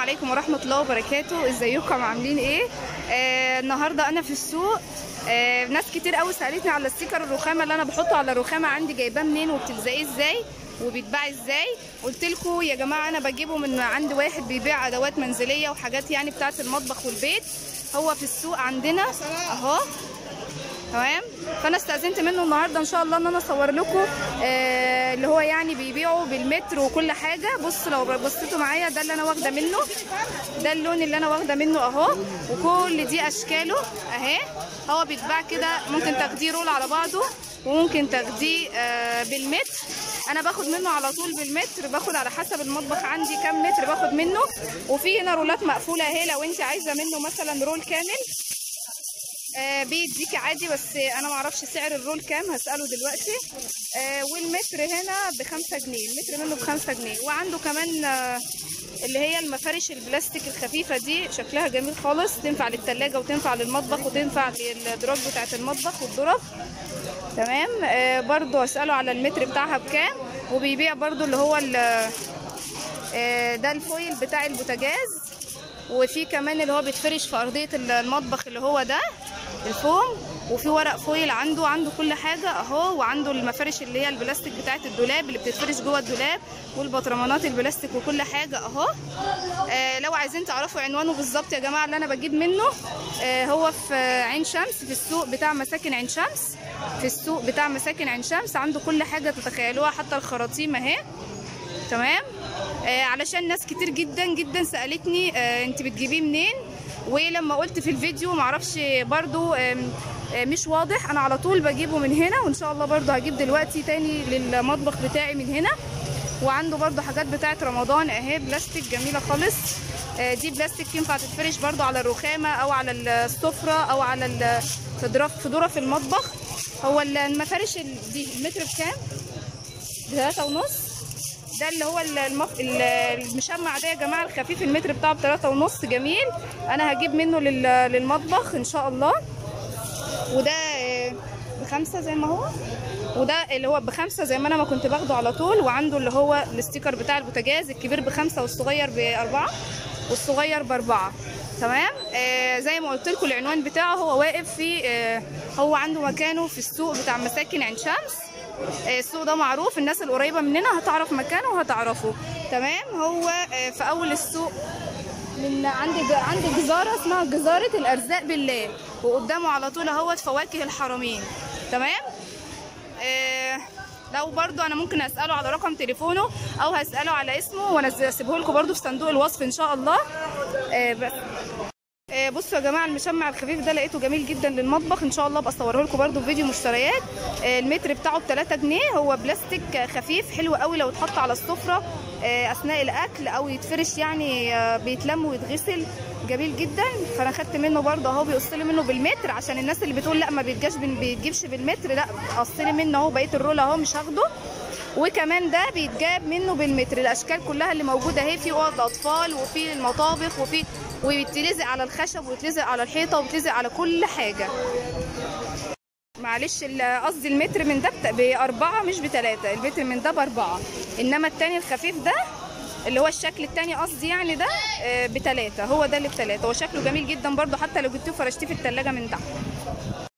عليكم ورحمة الله وبركاته. ازيكم عاملين ايه؟ النهارده انا في السوق. ناس كتير قوي سالتني على ستيكر الرخامه اللي انا بحطه على الرخامه عندي، جايباه منين وبتلزقيه ازاي وبيتباع ازاي. قلت لكم يا جماعه انا بجيبه من عند واحد بيبيع ادوات منزليه وحاجات يعني بتاعه المطبخ والبيت. هو في السوق عندنا اهو، تمام. فانا استاذنت منه النهارده ان شاء الله ان انا اصور لكم اللي هو يعني بيبيعوا بالمتر وكل حاجه. بص لو بصيتوا معايا، ده اللي انا واخده منه، ده اللون اللي انا واخده منه اهو، وكل دي اشكاله اهي. هو بيتباع كده، ممكن تاخديه رول على بعضه وممكن تاخديه بالمتر. انا باخد منه على طول بالمتر، باخد على حسب المطبخ عندي كام متر باخد منه. وفي هنا رولات مقفوله اهي، لو انت عايزه منه مثلا رول كامل بيديكي عادي، بس انا معرفش سعر الرول كام، هسأله دلوقتي. والمتر هنا ب5 جنيه، المتر منه ب5 جنيه. وعنده كمان اللي هي المفارش البلاستيك الخفيفة دي، شكلها جميل خالص، تنفع للتلاجة وتنفع للمطبخ وتنفع للدراج بتاعت المطبخ والظرف، تمام. برضو هسأله على المتر بتاعها بكام. وبيبيع برضو اللي هو ده الفويل بتاع البوتاجاز، وفي كمان اللي هو بيتفرش في ارضيه المطبخ اللي هو ده الفوم، وفي ورق فويل عنده كل حاجه اهو. وعنده المفارش اللي هي البلاستيك بتاعه الدولاب اللي بتتفرش جوه الدولاب، والبطرمانات البلاستيك وكل حاجه اهو. لو عايزين تعرفوا عنوانه بالظبط يا جماعه اللي انا بجيب منه، هو في عين شمس، في السوق بتاع مساكن عين شمس، في السوق بتاع مساكن عين شمس. عنده كل حاجه تتخيلوها، حتى الخراطيم اهي، تمام. علشان ناس كتير جدا جدا سألتني انت بتجيبيه منين. ولما قلت في الفيديو معرفش برضو مش واضح، انا على طول بجيبه من هنا، وان شاء الله برضو هجيب دلوقتي تاني للمطبخ بتاعي من هنا. وعنده برضو حاجات بتاعت رمضان اهي، بلاستيك جميلة خالص. دي بلاستيك ينفع تتفرش برضو على الرخامة او على السفرة او على في ظرف المطبخ. هو المفارش دي المتر بكام؟ ب3.5. ده اللي هو المشمع ده يا جماعه الخفيف، المتر بتاعه ب3.5، جميل. انا هجيب منه للمطبخ ان شاء الله. وده ب5 زي ما هو، وده اللي هو ب5 زي ما انا ما كنت باخده على طول. وعنده اللي هو الستيكر بتاع البوتاجاز، الكبير ب5 والصغير ب4، والصغير ب4، تمام. زي ما قلت لكم العنوان بتاعه، هو واقف في هو عنده مكانه في السوق بتاع مساكن عين شمس. السوق ده معروف، الناس القريبه مننا هتعرف مكانه وهتعرفه، تمام. هو في اول السوق، من عند جزاره اسمها جزاره الارزاق بالله، وقدامه على طول اهوت فواكه الحرمين، تمام. لو برضو انا ممكن اساله على رقم تليفونه او هساله على اسمه، وانا هسيبه لكم برضو في صندوق الوصف ان شاء الله. بس بصوا يا جماعه، المشمع الخفيف ده لقيته جميل جدا للمطبخ، ان شاء الله ابقى اصوره لكم برده في فيديو مشتريات. المتر بتاعه ب3 جنيه، هو بلاستيك خفيف حلو قوي لو اتحط على السفره اثناء الاكل او يتفرش، يعني بيتلم ويتغسل، جميل جدا. فانا خدت منه برده اهو، بيقص لي منه بالمتر، عشان الناس اللي بتقول لا ما بيتجيبش بالمتر، لا قص لي منه اهو، بقيه الرول اهو مش هاخده. وكمان ده بيتجاب منه بالمتر، الاشكال كلها اللي موجوده اهي، في اوض اطفال وفي المطابخ وبيتلزق على الخشب وبيتلزق على الحيطه وبيتلزق على كل حاجه. معلش قصدي المتر من ده ب4 مش ب3، المتر من ده ب4، انما التاني الخفيف ده اللي هو الشكل التاني قصدي يعني ده ب3، هو ده اللي ب3. هو شكله جميل جدا برده، حتى لو جبتيه وفرشتيه في التلاجة من تحت،